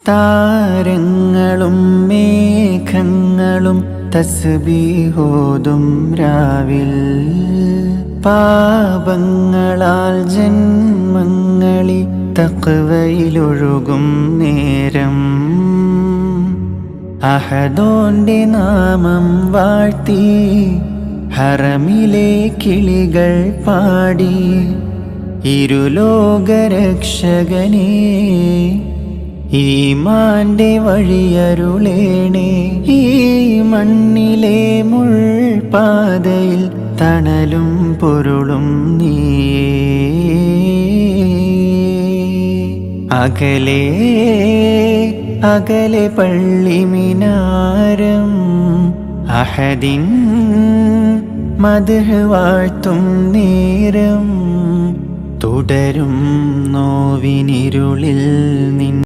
താരങ്ങളും മേഘങ്ങളും തസ്ബീഹോതും രാവിൽ പാപങ്ങളാൽ ജന്മങ്ങളി തഖ്വയിലൊഴുകും നേരം അഹദോന്റെ നാമം വാഴ്ത്തി ഹറമിലെ കിളികൾ പാടി ഇരുലോകരക്ഷകനേ ഈമാന്റെ വഴിയരുളേണേ ഈ മണ്ണിലെ മുൾപാതയിൽ തണലും പൊരുളും നീയേ അകലെ അകലെ പള്ളി മിനാരം അഹദിൻ മദ്ഹ് വാഴ്ത്തും നേരം തുടരും നോവിനിരുളിൽ നിൻ